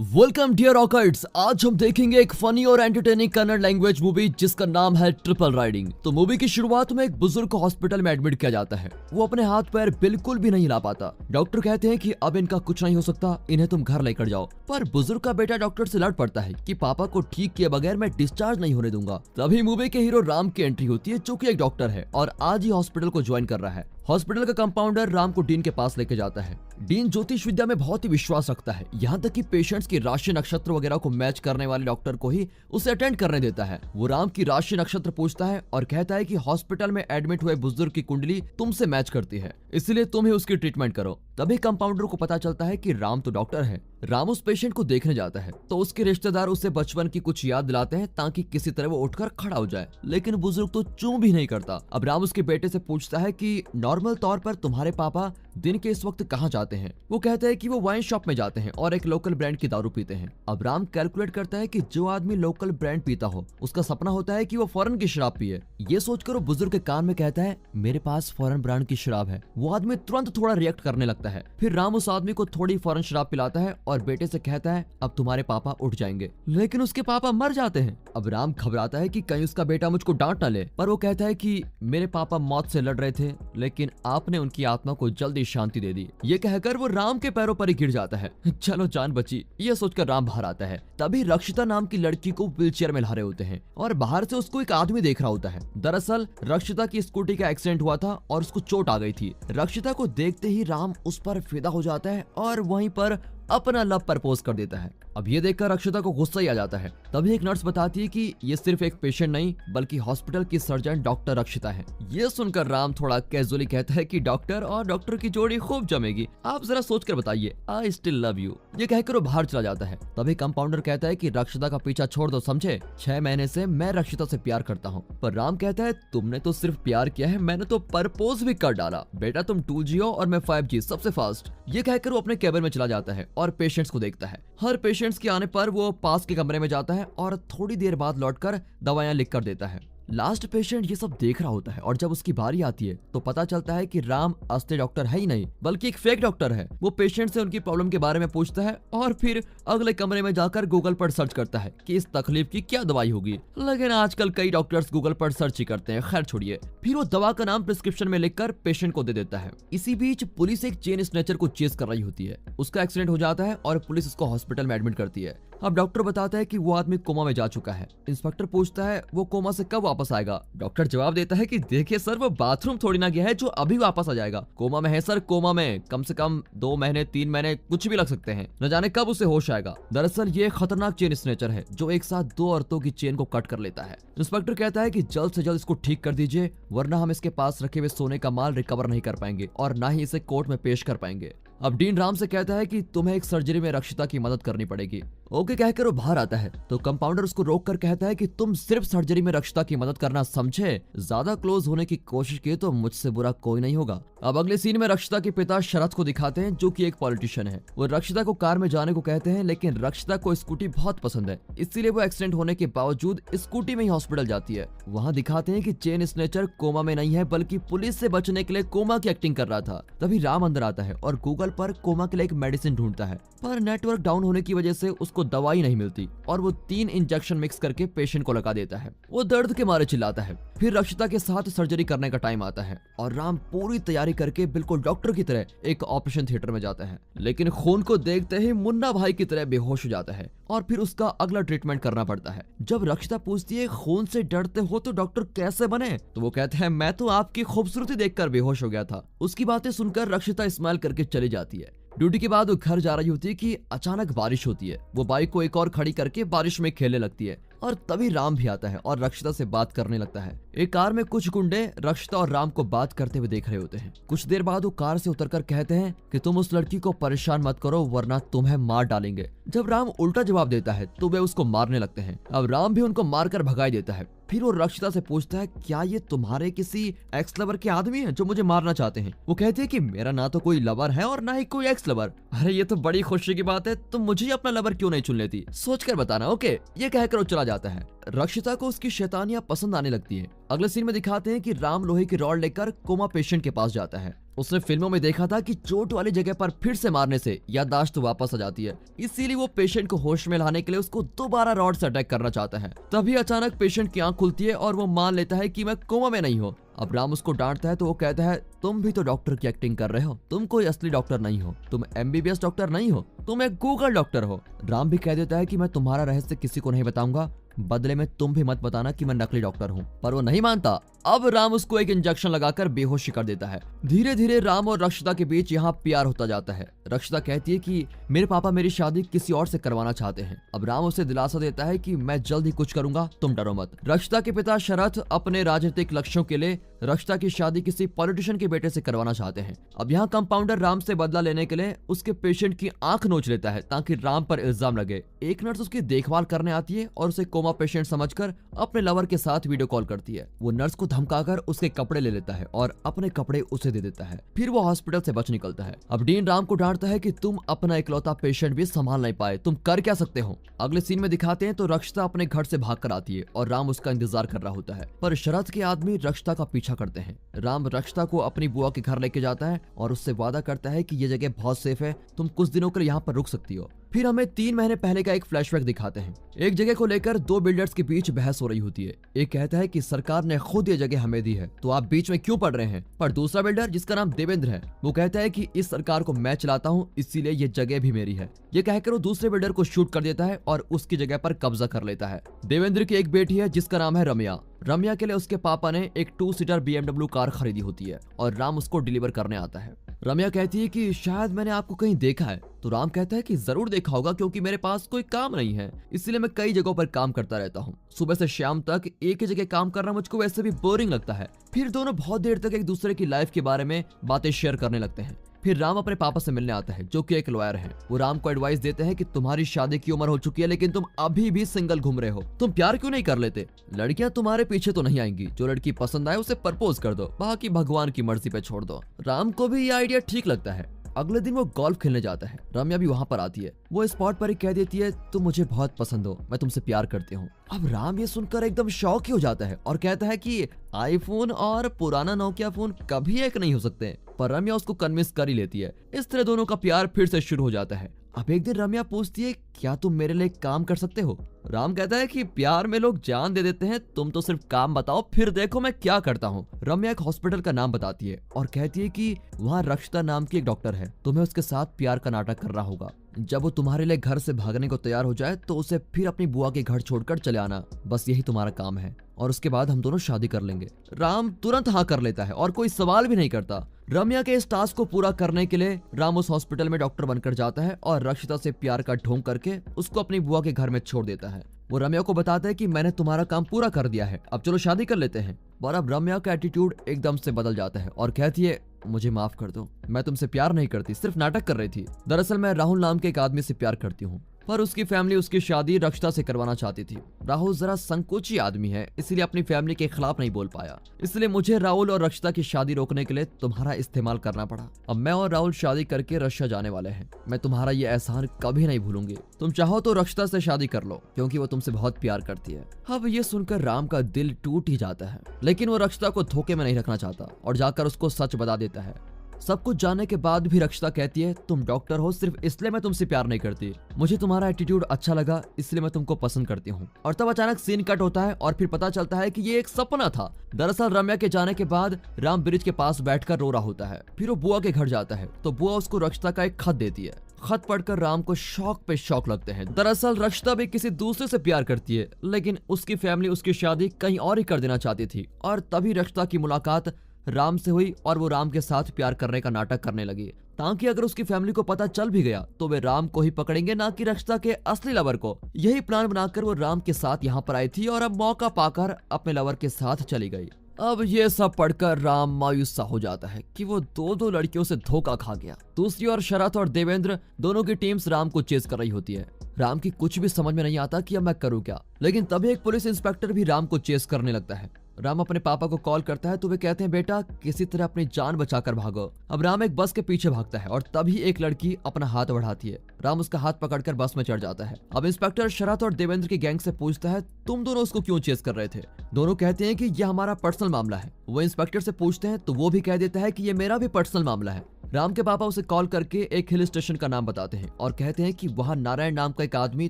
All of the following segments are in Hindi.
Welcome dear रॉकर्ट्स। आज हम देखेंगे एक फनी और एंटरटेनिंग कन्नड़ लैंग्वेज मूवी जिसका नाम है ट्रिपल राइडिंग। तो मूवी की शुरुआत में एक बुजुर्ग को हॉस्पिटल में एडमिट किया जाता है। वो अपने हाथ पैर बिल्कुल भी नहीं हिला पाता। डॉक्टर कहते हैं कि अब इनका कुछ नहीं हो सकता, इन्हें तुम घर लेकर जाओ। पर बुजुर्ग का बेटा डॉक्टर से लड़ पड़ता है कि पापा को ठीक किए बगैर मैं डिस्चार्ज नहीं होने दूंगा। तभी मूवी के हीरो राम की एंट्री होती है, जो कि एक डॉक्टर है और आज ही हॉस्पिटल को ज्वाइन कर रहा है। हॉस्पिटल का कंपाउंडर राम को डीन के पास लेके जाता है। डीन ज्योतिष विद्या में बहुत ही विश्वास रखता है, यहाँ तक कि पेशेंट्स की राशि नक्षत्र वगैरह को मैच करने वाले डॉक्टर को ही उसे अटेंड करने देता है। वो राम की राशि नक्षत्र पूछता है और कहता है कि हॉस्पिटल में एडमिट हुए बुजुर्ग की कुंडली तुमसे मैच करती है, इसलिए तुम ही उसकी ट्रीटमेंट करो। तभी कंपाउंडर को पता चलता है कि राम तो डॉक्टर है। राम उस पेशेंट को देखने जाता है तो उसके रिश्तेदार उसे बचपन की कुछ याद दिलाते हैं ताकि किसी तरह वो उठकर खड़ा हो जाए, लेकिन बुजुर्ग तो चूं भी नहीं करता। अब राम उसके बेटे से पूछता है कि नॉर्मल तौर पर तुम्हारे पापा दिन के इस वक्त कहाँ जाते हैं। वो कहते हैं कि वो वाइन शॉप में जाते हैं और एक लोकल ब्रांड की दारू पीते हैं। अब राम कैलकुलेट करता है कि जो आदमी लोकल ब्रांड पीता हो उसका सपना होता है कि वो फॉरेन की शराब पिए। ये सोचकर वो बुजुर्ग के कान में कहता है मेरे पास फॉरेन ब्रांड की शराब है। वो आदमी तुरंत थोड़ा रिएक्ट करने लगता है। फिर राम उस आदमी को थोड़ी फॉरेन शराब पिलाता है और बेटे से कहता है अब तुम्हारे पापा उठ जाएंगे, लेकिन उसके पापा मर जाते हैं। अब राम घबराता है कि कहीं उसका बेटा मुझको डांट ना ले, पर वो कहता है कि मेरे पापा मौत से लड़ रहे थे, लेकिन आपने उनकी आत्मा को जल्दी शांति दे दी। ये कहकर वो राम के पैरों पर ही गिर जाता है। चलो जान बची, ये सोचकर राम बाहर आता है। तभी रक्षिता नाम की लड़की को व्हीलचेयर में ला रहे होते हैं और बाहर से उसको एक आदमी देख रहा होता है। दरअसल रक्षिता की स्कूटी का एक्सीडेंट हुआ था और उसको चोट आ गई थी। रक्षिता को देखते ही राम उस पर फिदा हो जाता है और वहीं पर अपना लव प्रपोज कर देता है। अब ये देखकर रक्षिता को गुस्सा ही आ जाता है। तभी एक नर्स बताती है कि ये सिर्फ एक पेशेंट नहीं बल्कि हॉस्पिटल की सर्जन डॉक्टर रक्षिता है। ये सुनकर राम थोड़ा कैजुअली कहता है कि डॉक्टर और डॉक्टर की जोड़ी खूब जमेगी, आप जरा सोचकर बताइए, आई स्टिल लव यू। ये कहकर वो बाहर चला जाता है। तभी कंपाउंडर कहता है कि रक्षिता का पीछा छोड़ दो, समझे, 6 महीने से मैं रक्षिता से प्यार करता हूँ। पर राम कहता है तुमने तो सिर्फ प्यार किया है, मैंने तो प्रपोज भी कर डाला। बेटा तुम 2G हो और मैं 5G, सबसे फास्ट। ये कहकर वो अपने कैबिन में चला जाता है और पेशेंट्स को देखता है। हर पेशेंट्स के आने पर वो पास के कमरे में जाता है और थोड़ी देर बाद लौटकर दवाइयां लिख कर देता है। लास्ट पेशेंट ये सब देख रहा होता है और जब उसकी बारी आती है तो पता चलता है कि राम असली डॉक्टर है ही नहीं बल्कि एक फेक डॉक्टर है। वो पेशेंट से उनकी प्रॉब्लम के बारे में पूछता है और फिर अगले कमरे में जाकर गूगल पर सर्च करता है कि इस तकलीफ की क्या दवाई होगी, लेकिन आजकल कई डॉक्टर्स गूगल पर सर्च ही करते हैं, खैर छोड़िए। फिर वो दवा का नाम प्रिस्क्रिप्शन में लिखकर पेशेंट को दे देता है। इसी बीच पुलिस एक चेन स्नैचर को चेस कर रही होती है। उसका एक्सीडेंट हो जाता है और पुलिस उसको हॉस्पिटल में एडमिट करती है। अब डॉक्टर बताता है कि वो आदमी कोमा में जा चुका है। इंस्पेक्टर पूछता है वो कोमा से कब वापस आएगा। डॉक्टर जवाब देता है कि देखिए सर, वो बाथरूम थोड़ी ना गया है जो अभी वापस आ जाएगा। कोमा में है सर, कोमा में कम से कम 2 महीने 3 महीने कुछ भी लग सकते हैं, न जाने कब उसे होश आएगा। दरअसल ये खतरनाक चेन स्नैचर है जो एक साथ 2 औरतों की चेन को कट कर लेता है। इंस्पेक्टर कहता है कि जल्द से जल्द इसको ठीक कर दीजिए, वरना हम इसके पास रखे हुए सोने का माल रिकवर नहीं कर पाएंगे और ना ही इसे कोर्ट में पेश कर पाएंगे। अब डीन राम से कहता है कि तुम्हें एक सर्जरी में रक्षिता की मदद करनी पड़ेगी। ओके कहकर वो बाहर आता है तो कंपाउंडर उसको रोक कर कहता है कि तुम सिर्फ सर्जरी में रक्षिता की मदद करना, समझे, ज्यादा क्लोज होने की कोशिश की तो मुझसे बुरा कोई नहीं होगा। अब अगले सीन में रक्षिता के पिता शरद को दिखाते हैं जो कि एक पॉलिटिशियन है। वो रक्षिता को कार में जाने को कहते हैं, लेकिन रक्षिता को स्कूटी बहुत पसंद है, इसीलिए वो एक्सीडेंट होने के बावजूद स्कूटी में ही हॉस्पिटल जाती है। वहाँ दिखाते हैं कि चेन स्नैचर कोमा में नहीं है बल्कि पुलिस से बचने के लिए कोमा की एक्टिंग कर रहा था। तभी राम अंदर आता है और गूगल पर कोमा के लिए एक मेडिसिन ढूंढता है, पर नेटवर्क डाउन होने की वजह से उसको दवाई नहीं मिलती और वो 3 इंजेक्शन मिक्स करके पेशेंट को लगा देता है। वो दर्द के मारे चिल्लाता है। फिर रक्षिता के साथ सर्जरी करने का टाइम आता है और राम पूरी तैयारी करके बिल्कुल डॉक्टर की तरह एक ऑपरेशन थिएटर में जाता है, लेकिन खून को देखते ही मुन्ना भाई की तरह बेहोश हो जाता है और फिर उसका अगला ट्रीटमेंट करना पड़ता है। जब रक्षिता पूछती है खून से डरते हो तो डॉक्टर कैसे बने, तो वो कहते हैं मैं तो आपकी खूबसूरती देखकर बेहोश हो गया था। उसकी बातें सुनकर रक्षिता स्माइल करके चली जाती है। ड्यूटी के बाद वो घर जा रही होती है कि अचानक बारिश होती है। वो बाइक को एक और खड़ी करके बारिश में खेलने लगती है और तभी राम भी आता है और रक्षिता से बात करने लगता है। एक कार में कुछ गुंडे रक्षिता और राम को बात करते हुए देख रहे होते हैं। कुछ देर बाद वो कार से उतरकर कहते हैं कि तुम उस लड़की को परेशान मत करो वरना तुम्हें मार डालेंगे। जब राम उल्टा जवाब देता है तो वे उसको मारने लगते हैं। अब राम भी उनको मारकर भगाई देता है। फिर वो रक्षिता से पूछता है क्या ये तुम्हारे किसी एक्स लवर के आदमी हैं जो मुझे मारना चाहते हैं। वो कहती है कि मेरा ना तो कोई लवर है और ना ही कोई एक्स लवर। अरे ये तो बड़ी खुशी की बात है, तुम मुझे ही अपना लवर क्यों नहीं चुन लेती, सोचकर बताना, ओके। ये कहकर वो चला जाता है। रक्षिता को उसकी शैतानियां पसंद आने लगती है। अगले सीन में दिखाते हैं कि राम लोहे की रॉड लेकर कोमा पेशेंट के पास जाता है। उसने फिल्मों में देखा था कि चोट वाली जगह पर फिर से मारने से याददाश्त वापस आ जाती है, इसीलिए वो पेशेंट को होश में लाने के लिए उसको दोबारा रॉड से अटैक करना चाहता है। तभी अचानक पेशेंट की आंख खुलती है और वो मान लेता है कि मैं कोमा में नहीं हूँ। अब राम उसको डांटता है तो वो कहता है, तुम भी तो डॉक्टर की एक्टिंग कर रहे हो, तुम कोई असली डॉक्टर नहीं हो, तुम MBBS डॉक्टर नहीं हो, तुम एक गूगल डॉक्टर हो। राम भी कह देता है कि मैं तुम्हारा रहस्य किसी को नहीं बताऊंगा, बदले में तुम भी मत बताना कि मैं नकली डॉक्टर हूँ। पर वो नहीं मानता। अब राम उसको एक इंजेक्शन लगाकर बेहोशी कर देता है। धीरे धीरे राम और रक्षिता के बीच यहाँ प्यार होता जाता है। रक्षिता कहती है कि मेरे पापा मेरी शादी किसी और से करवाना चाहते हैं। अब राम उसे दिलासा देता है कि मैं जल्द ही कुछ करूंगा, तुम डरो मत। रक्षिता के पिता शरथ अपने राजनीतिक लक्ष्यों के लिए रक्षिता की शादी किसी पॉलिटिशियन के बेटे से करवाना चाहते हैं। अब यहाँ कंपाउंडर राम से बदला लेने के लिए उसके पेशेंट की आंख नोच लेता है ताकि राम पर इल्जाम लगे। एक नर्स उसकी देखभाल करने आती है और उसे कोमा पेशेंट समझकर अपने लवर के साथ वीडियो कॉल करती है। वो नर्स को धमकाकर उसके कपड़े ले लेता है और अपने कपड़े उसे दे देता है। फिर वो हॉस्पिटल से बच निकलता है। अब डीन राम को डांटता है कि तुम अपना इकलौता पेशेंट भी संभाल नहीं पाए, तुम कर क्या सकते हो। अगले सीन में दिखाते हैं तो रक्षिता अपने घर से भागकर आती है और राम उसका इंतजार कर रहा होता है, पर शरथ के आदमी रक्षिता का पीछा करते हैं। राम रक्षिता को अपनी बुआ के घर लेके जाता है और उससे वादा करता है कि ये जगह बहुत सेफ है, तुम कुछ दिनों के लिए यहाँ पर रुक सकती हो। फिर हमें 3 महीने पहले का एक फ्लैशबैक दिखाते हैं। एक जगह को लेकर 2 बिल्डर्स के बीच बहस हो रही होती है। एक कहता है कि सरकार ने खुद ये जगह हमें दी है, तो आप बीच में क्यों पड़ रहे हैं। पर दूसरा बिल्डर, जिसका नाम देवेंद्र है, वो कहता है कि इस सरकार को मैं चलाता हूँ, इसीलिए ये जगह भी मेरी है। ये कहकर वो दूसरे बिल्डर को शूट कर देता है और उसकी जगह पर कब्जा कर लेता है। देवेंद्र की एक बेटी है जिसका नाम है रम्या। रम्या के लिए उसके पापा ने एक 2 सीटर BMW कार खरीदी होती है और राम उसको डिलीवर करने आता है। रम्या कहती है कि शायद मैंने आपको कहीं देखा है। तो राम कहता है कि जरूर देखा होगा, क्योंकि मेरे पास कोई काम नहीं है, इसलिए मैं कई जगहों पर काम करता रहता हूँ। सुबह से शाम तक एक ही जगह काम करना मुझको वैसे भी बोरिंग लगता है। फिर दोनों बहुत देर तक एक दूसरे की लाइफ के बारे में बातें शेयर करने लगते हैं। फिर राम अपने पापा से मिलने आता है, जो कि एक लॉयर है। वो राम को एडवाइस देते हैं कि तुम्हारी शादी की उम्र हो चुकी है, लेकिन तुम अभी भी सिंगल घूम रहे हो, तुम प्यार क्यों नहीं कर लेते। लड़कियां तुम्हारे पीछे तो नहीं आएंगी, जो लड़की पसंद आए उसे प्रपोज कर दो, बाकी भगवान की मर्जी पे छोड़ दो। राम को भी ये आइडिया ठीक लगता है। अगले दिन वो गोल्फ खेलने जाता है। रम्या भी वहाँ पर आती है। वो स्पॉट पर ही कह देती है, तुम मुझे बहुत पसंद हो, मैं तुमसे प्यार करती हूँ। अब राम ये सुनकर एकदम शॉक ही हो जाता है और कहता है कि आईफोन और पुराना नोकिया फोन कभी एक नहीं हो सकते। पर रम्या उसको कन्विंस कर ही लेती है। इस तरह दोनों का प्यार फिर से शुरू हो जाता है। अब एक दिन रम्या पूछती है, क्या तुम मेरे लिए काम कर सकते हो। राम कहता है कि प्यार में लोग जान दे देते हैं, तुम तो सिर्फ काम बताओ, फिर देखो मैं क्या करता हूँ। रम्या एक हॉस्पिटल का नाम बताती है और कहती है कि वहाँ रक्षिता नाम की एक डॉक्टर है, तुम्हें उसके साथ प्यार का नाटक करना होगा। जब वो तुम्हारे लिए घर से भागने को तैयार हो जाए तो उसे फिर अपनी बुआ के घर छोड़कर चले आना, बस यही तुम्हारा काम है, और उसके बाद हम दोनों शादी कर लेंगे। राम तुरंत हाँ कर लेता है और कोई सवाल भी नहीं करता। रम्या के इस टास्क को पूरा करने के लिए राम उस हॉस्पिटल में डॉक्टर बनकर जाता है और रक्षिता से प्यार का ढोंग करके उसको अपनी बुआ के घर में छोड़ देता है। वो रम्या को बताता है कि मैंने तुम्हारा काम पूरा कर दिया है, अब चलो शादी कर लेते हैं। और अब रम्या का एटीट्यूड एकदम से बदल जाता है और कहती है, मुझे माफ कर दो, मैं तुमसे प्यार नहीं करती, सिर्फ नाटक कर रही थी। दरअसल मैं राहुल नाम के एक आदमी से प्यार करती हूँ, पर उसकी फैमिली उसकी शादी रक्षिता से करवाना चाहती थी। राहुल जरा संकोची आदमी है, इसलिए अपनी फैमिली के खिलाफ नहीं बोल पाया, इसलिए मुझे राहुल और रक्षिता की शादी रोकने के लिए तुम्हारा इस्तेमाल करना पड़ा। अब मैं और राहुल शादी करके रशिया जाने वाले हैं। मैं तुम्हारा ये एहसान कभी नहीं भूलूंगी। तुम चाहो तो रक्षिता से शादी कर लो, क्योंकि वो तुमसे बहुत प्यार करती है। अब ये सुनकर राम का दिल टूट ही जाता है, लेकिन वो रक्षिता को धोखे में नहीं रखना चाहता और जाकर उसको सच बता देता है। सब कुछ जानने के बाद भी रक्षिता कहती है, तुम डॉक्टर हो सिर्फ इसलिए मैं तुमसे प्यार नहीं करती, मुझे तुम्हारा एटीट्यूड अच्छा लगा इसलिए मैं तुमको पसंद करती हूँ। और तब अचानक सीन कट होता है और फिर पता चलता है कि ये एक सपना था। दरअसल रम्या के जाने के बाद राम ब्रिज के पास बैठकर रो रहा होता है। फिर वो बुआ के घर जाता है तो बुआ उसको रक्षिता का एक खत देती है। खत पढ़कर राम को शौक पे शौक लगते हैं। दरअसल रक्षिता भी किसी दूसरे से प्यार करती है, लेकिन उसकी फैमिली उसकी शादी कहीं और ही कर देना चाहती थी। और तभी रक्षिता की मुलाकात राम से हुई और वो राम के साथ प्यार करने का नाटक करने लगी, ताकि अगर उसकी फैमिली को पता चल भी गया तो वे राम को ही पकड़ेंगे, ना कि रक्षिता के असली लवर को। यही प्लान बनाकर वो राम के साथ यहाँ पर आई थी और अब मौका पाकर अपने लवर के साथ चली गई। अब ये सब पढ़कर राम मायूस सा हो जाता है कि वो दो लड़कियों से धोखा खा गया। दूसरी ओर शरथ और देवेंद्र दोनों की टीम्स राम को चेस कर रही होती है। राम की कुछ भी समझ में नहीं आता कि अब मैं करूँ क्या, लेकिन तभी एक पुलिस इंस्पेक्टर भी राम को चेस करने लगता है। राम अपने पापा को कॉल करता है तो वे कहते हैं बेटा किसी तरह अपनी जान बचाकर भागो। अब राम एक बस के पीछे भागता है और तभी एक लड़की अपना हाथ बढ़ाती है। राम उसका हाथ पकड़कर बस में चढ़ जाता है। अब इंस्पेक्टर शरद और देवेंद्र की गैंग से पूछता है तुम दोनों उसको क्यों चेस कर रहे थे। दोनों कहते हैं कि यह हमारा पर्सनल मामला है। वो इंस्पेक्टर से पूछते हैं तो वो भी कह देता है कि ये मेरा भी पर्सनल मामला है। राम के पापा उसे कॉल करके एक हिल स्टेशन का नाम बताते हैं और कहते हैं कि वहाँ नारायण नाम का एक आदमी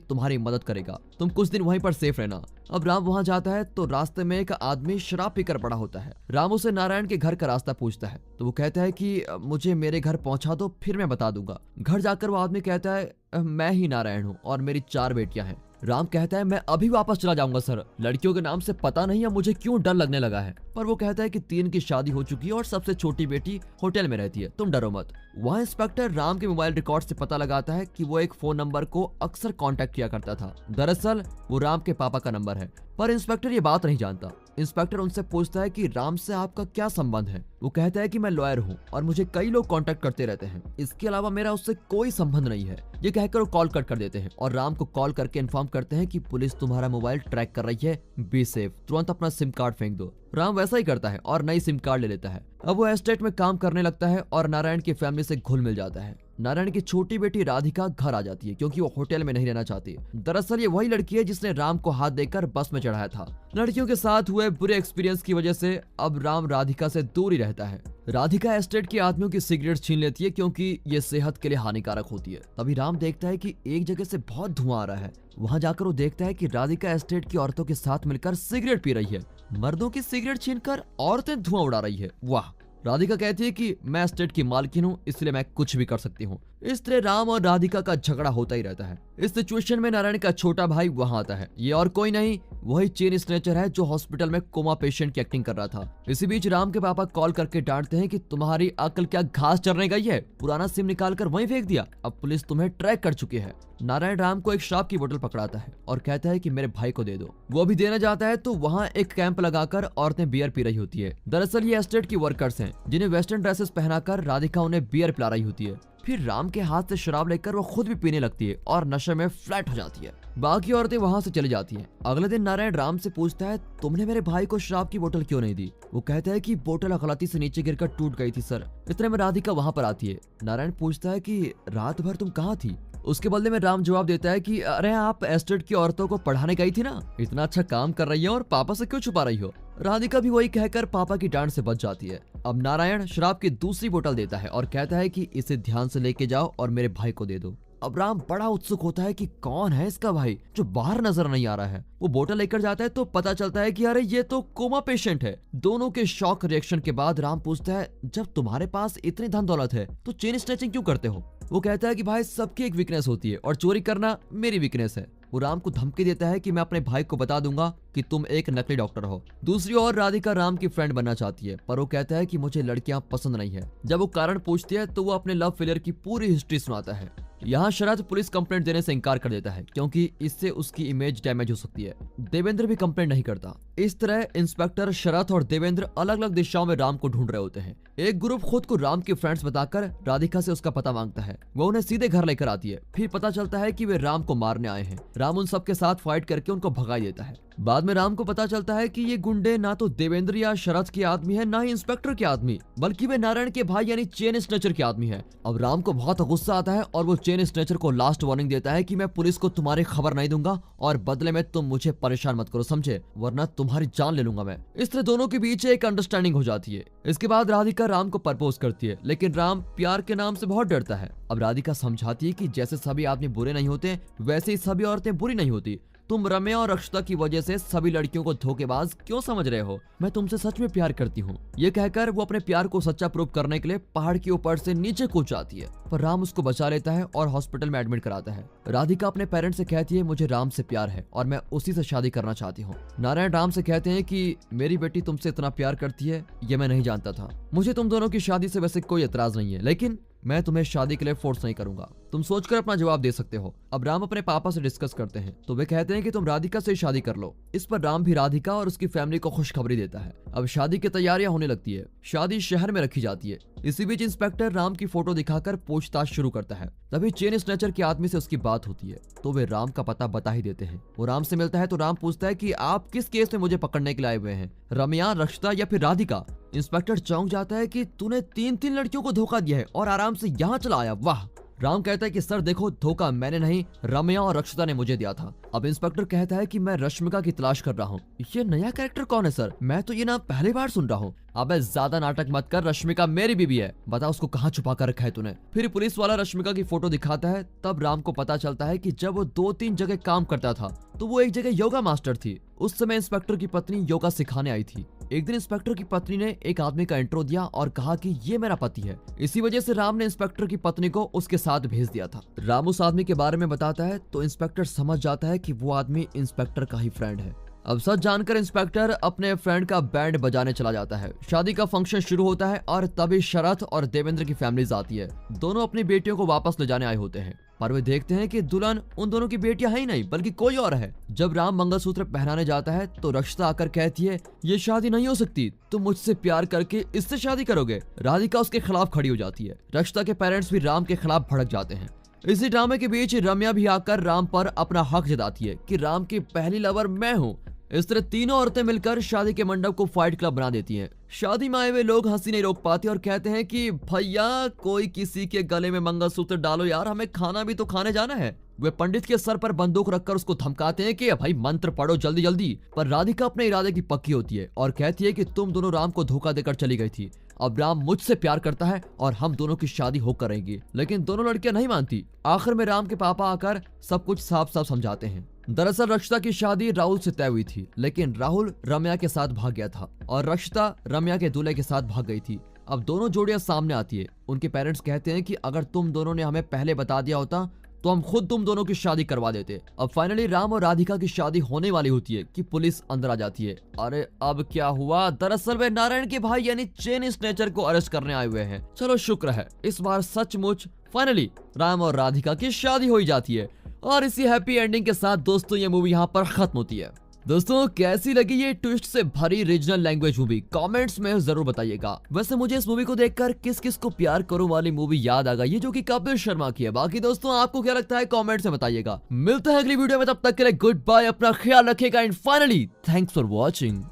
तुम्हारी मदद करेगा, तुम कुछ दिन वहीं पर सेफ रहना। अब राम वहाँ जाता है तो रास्ते में एक आदमी शराब पीकर पड़ा होता है। राम उसे नारायण के घर का रास्ता पूछता है तो वो कहता है कि मुझे मेरे घर पहुंचा दो फिर मैं बता दूंगा। घर जाकर वो आदमी कहता है मैं ही नारायण हूँ और मेरी 4 बेटियां हैं। राम कहता है मैं अभी वापस चला जाऊंगा सर, लड़कियों के नाम से पता नहीं है मुझे क्यों डर लगने लगा है। पर वो कहता है कि 3 की शादी हो चुकी है और सबसे छोटी बेटी होटल में रहती है, तुम डरो मत। वहाँ इंस्पेक्टर राम के मोबाइल रिकॉर्ड से पता लगाता है कि वो एक फोन नंबर को अक्सर कांटेक्ट किया करता था। दरअसल वो राम के पापा का नंबर है, पर इंस्पेक्टर ये बात नहीं जानता। इंस्पेक्टर उनसे पूछता है कि राम से आपका क्या संबंध है। वो कहता है कि मैं लॉयर हूँ और मुझे कई लोग कांटेक्ट करते रहते हैं, इसके अलावा मेरा उससे कोई संबंध नहीं है। ये कहकर वो कॉल कट कर देते हैं और राम को कॉल करके इन्फॉर्म करते हैं कि पुलिस तुम्हारा मोबाइल ट्रैक कर रही है, बी सेफ, तुरंत अपना सिम कार्ड फेंक दो। राम वैसा ही करता है और नई सिम कार्ड ले लेता है। अब वो एस्टेट में काम करने लगता है और नारायण की फैमिली से घुल मिल जाता है। नारायण की छोटी बेटी राधिका घर आ जाती है क्योंकि वो होटल में नहीं रहना चाहती। दरअसल ये वही लड़की है जिसने राम को हाथ देकर बस में चढ़ाया था। लड़कियों के साथ हुए बुरे एक्सपीरियंस की वजह से अब राम राधिका से दूर ही रहता है। राधिका एस्टेट के आदमियों की सिगरेट छीन लेती है क्योंकि ये सेहत के लिए हानिकारक होती है। तभी राम देखता है कि एक जगह से बहुत धुआं आ रहा है। वहाँ जाकर वो देखता है कि राधिका एस्टेट की औरतों के साथ मिलकर सिगरेट पी रही है। मर्दों की सिगरेट छीनकर औरतें धुआं उड़ा रही है। वाह! राधिका कहती है कि मैं एस्टेट की मालकिन हूँ इसलिए मैं कुछ भी कर सकती हूँ। इस तरह राम और राधिका का झगड़ा होता ही रहता है। इस सिचुएशन में नारायण का छोटा भाई वहां आता है। ये और कोई नहीं वही चेन स्नेचर है जो हॉस्पिटल में कोमा पेशेंट की एक्टिंग कर रहा था। इसी बीच राम के पापा कॉल करके डांटते हैं कि तुम्हारी अक्ल क्या घास चरने गई है, पुराना सिम निकाल कर वहीं फेंक दिया, अब पुलिस तुम्हें ट्रैक कर चुकी है। नारायण राम को एक शराब की बोतल पकड़ाता है और कहता है कि मेरे भाई को दे दो। वो भी देना जाता है तो वहाँ एक कैंप लगाकर औरतें बियर पी रही होती है। दरअसल ये एस्टेट की वर्कर्स हैं जिन्हें वेस्टर्न ड्रेसेस पहनाकर राधिका उन्हें बियर पिला रही होती है। फिर राम के हाथ से शराब लेकर वो खुद भी पीने लगती है और नशे में फ्लैट हो जाती है। बाकी औरतें वहां से चली जाती हैं। अगले दिन नारायण राम से पूछता है तुमने मेरे भाई को शराब की बोतल क्यों नहीं दी। वो कहता है कि बोतल गलती से नीचे गिरकर टूट गई थी सर। इतने में राधिका वहां पर आती है। नारायण पूछता है कि रात भर तुम कहाँ थी। उसके बदले में राम जवाब देता है कि अरे आप एस्टेट की औरतों को पढ़ाने गई थी ना, इतना अच्छा काम कर रही है और पापा से क्यों छुपा रही हो। राधिका भी वही कहकर पापा की डांट से बच जाती है। अब नारायण शराब की दूसरी बोतल देता है और कहता है कि इसे ध्यान से लेके जाओ और मेरे भाई को दे दो। अब राम बड़ा उत्सुक होता है कि कौन है इसका भाई जो बाहर नजर नहीं आ रहा है। वो बोतल लेकर जाता है तो पता चलता है कि अरे ये तो कोमा पेशेंट है। दोनों के शॉक रिएक्शन के बाद राम पूछता है जब तुम्हारे पास इतनी धन दौलत है तो चेन स्नैचिंग क्यों करते हो। वो कहता है कि भाई सबकी एक वीकनेस होती है और चोरी करना मेरी वीकनेस है। वो राम को धमकी देता है कि मैं अपने भाई को बता दूंगा कि तुम एक नकली डॉक्टर हो। दूसरी ओर राधिका राम की फ्रेंड बनना चाहती है पर वो कहता है कि मुझे लड़कियां पसंद नहीं है। जब वो कारण पूछती है तो वो अपने लव फेलियर की पूरी हिस्ट्री सुनाता है। यहाँ शरद पुलिस कंप्लेंट देने से इनकार कर देता है क्योंकि इससे उसकी इमेज डैमेज हो सकती है। देवेंद्र भी कंप्लेंट नहीं करता। इस तरह इंस्पेक्टर शरद और देवेंद्र अलग अलग दिशाओं में राम को ढूंढ रहे होते हैं। एक ग्रुप खुद को राम के फ्रेंड्स बताकर राधिका से उसका पता मांगता है। वो उन्हें सीधे घर लेकर आती है। फिर पता चलता है कि वे राम को मारने आए हैं। राम उन सबके साथ फाइट करके उनको भगाई देता है। बाद में राम को पता चलता है कि ये गुंडे ना तो देवेंद्र या शरद के आदमी है, ना ही इंस्पेक्टर के आदमी, बल्कि वे नारायण के भाई यानी चेन स्नेचर के आदमी है। अब राम को बहुत गुस्सा आता है और वो चेन स्नेचर को लास्ट वार्निंग देता है कि मैं पुलिस को तुम्हारी खबर नहीं दूंगा और बदले में तुम मुझे परेशान मत करो, समझे, वरना तुम्हारी जान ले लूंगा मैं। इस तरह दोनों के बीच एक अंडरस्टैंडिंग हो जाती है। इसके बाद राधिका राम को प्रपोज करती है लेकिन राम प्यार के नाम से बहुत डरता है। अब राधिका समझाती है कि जैसे सभी आदमी बुरे नहीं होते वैसे ही सभी औरतें बुरी नहीं होती। तुम रम्या और अक्षता की वजह से सभी लड़कियों को धोखेबाज क्यों समझ रहे हो, मैं तुमसे सच में प्यार करती हूँ। ये कहकर वो अपने प्यार को सच्चा प्रूव करने के लिए पहाड़ के ऊपर से नीचे कूद जाती है, पर राम उसको बचा लेता है और हॉस्पिटल में एडमिट कराता है। राधिका अपने पेरेंट्स से कहती है मुझे राम से प्यार है और मैं उसी से शादी करना चाहती हूँ। नारायण राम से कहते हैं कि मेरी बेटी तुमसे इतना प्यार करती है ये मैं नहीं जानता था। मुझे तुम दोनों की शादी से वैसे कोई एतराज नहीं है, लेकिन मैं तुम्हें शादी के लिए फोर्स नहीं करूंगा, तुम सोचकर अपना जवाब दे सकते हो। अब राम अपने पापा से डिस्कस करते हैं तो वे कहते हैं कि तुम राधिका से शादी कर लो। इस पर राम भी राधिका और उसकी फैमिली को खुशखबरी देता है। अब शादी की तैयारियां होने लगती है। शादी शहर में रखी जाती है। इसी बीच इंस्पेक्टर राम की फोटो दिखाकर पूछताछ शुरू करता है। तभी चेन स्नैचर के आदमी से उसकी बात होती है तो वे राम का पता बता ही देते हैं। वो राम से मिलता है तो राम पूछता है कि आप किस केस में मुझे पकड़ने के लिए आए हुए हैं, रम्या, रक्षिता या फिर राधिका। इंस्पेक्टर चौंक जाता है कि तूने 3 लड़कियों को धोखा दिया है और आराम से यहाँ चला आया, वाह। राम कहता है कि सर देखो, धोखा मैंने नहीं, रम्या और रक्षिता ने मुझे दिया था। अब इंस्पेक्टर कहता है कि मैं रश्मिका की तलाश कर रहा हूँ। ये नया कैरेक्टर कौन है सर? मैं तो ये नाम पहली बार सुन रहा हूँ। अबे ज्यादा नाटक मत कर, रश्मिका मेरी बीवी है, बता उसको कहाँ छुपा कर रखा है तूने। फिर पुलिस वाला रश्मिका की फोटो दिखाता है। तब राम को पता चलता है कि जब वो 2-3 जगह काम करता था तो वो एक जगह योगा मास्टर थी। उस समय इंस्पेक्टर की पत्नी योगा सिखाने आई थी। एक दिन इंस्पेक्टर की पत्नी ने एक आदमी का इंट्रो दिया और कहा कि ये मेरा पति है। इसी वजह से राम ने इंस्पेक्टर की पत्नी को उसके साथ भेज दिया था। राम उस आदमी के बारे में बताता है तो इंस्पेक्टर समझ जाता है कि वो आदमी इंस्पेक्टर का ही फ्रेंड है। अब सच जानकर इंस्पेक्टर अपने फ्रेंड का बैंड बजाने चला जाता है। शादी का फंक्शन शुरू होता है और तभी शरद और देवेंद्र की फैमिलीज आती है। दोनों अपनी बेटियों को वापस ले जाने आए होते हैं, पर वे देखते हैं कि दुल्हन उन दोनों की बेटियां ही नहीं बल्कि कोई और है। जब राम मंगलसूत्र पहनाने जाता है तो रक्षिता आकर कहती है, ये शादी नहीं हो सकती, तुम मुझसे प्यार करके इससे शादी करोगे। राधिका उसके खिलाफ खड़ी हो जाती है। रक्षिता के पेरेंट्स भी राम के खिलाफ भड़क जाते हैं। इसी ड्रामे के बीच रम्या भी आकर राम पर अपना हक जताती है कि राम की पहली लवर मैं हूँ। इस तरह तीनों औरतें मिलकर शादी के मंडप को फाइट क्लब बना देती हैं। शादी में आए हुए लोग हंसी नहीं रोक पाते और कहते हैं कि भैया कोई किसी के गले में मंगलसूत्र डालो यार, हमें खाना भी तो खाने जाना है। वे पंडित के सर पर बंदूक रखकर उसको धमकाते हैं कि भाई मंत्र पढ़ो जल्दी जल्दी। पर राधिका अपने इरादे की पक्की होती है और कहती है कि तुम दोनों राम को धोखा देकर चली गई थी। अब राम मुझसे प्यार करता है और हम दोनों की शादी होकर रहेगी। लेकिन दोनों लड़कियां नहीं मानती। आखिर में राम के पापा आकर सब कुछ साफ साफ समझाते हैं। दरअसल रक्षिता की शादी राहुल से तय हुई थी, लेकिन राहुल रम्या के साथ भाग गया था और रक्षिता रम्या के दूल्हे के साथ भाग गई थी। अब दोनों जोड़ियां सामने आती है। उनके पेरेंट्स कहते हैं कि अगर तुम दोनों ने हमें पहले बता दिया होता तो हम खुद तुम दोनों की शादी करवा देते। अब फाइनली राम और राधिका की शादी होने वाली होती है कि पुलिस अंदर आ जाती है। अरे अब क्या हुआ? दरअसल वे नारायण के भाई यानी चेन स्नेचर को अरेस्ट करने आए हुए हैं। चलो शुक्र है, इस बार सचमुच फाइनली राम और राधिका की शादी हो जाती है। और इसी हैप्पी एंडिंग के साथ दोस्तों ये मूवी यहाँ पर खत्म होती है। दोस्तों कैसी लगी ये ट्विस्ट से भरी रीजनल लैंग्वेज मूवी? कमेंट्स में जरूर बताइएगा। वैसे मुझे इस मूवी को देखकर किस किस को प्यार करूं वाली मूवी याद आ गई, जो कि कपिल शर्मा की है। बाकी दोस्तों आपको क्या लगता है कमेंट्स में बताइएगा। मिलते हैं अगली वीडियो में, तब तक के लिए गुड बाय, अपना ख्याल रखिएगा and finally thanks for watching.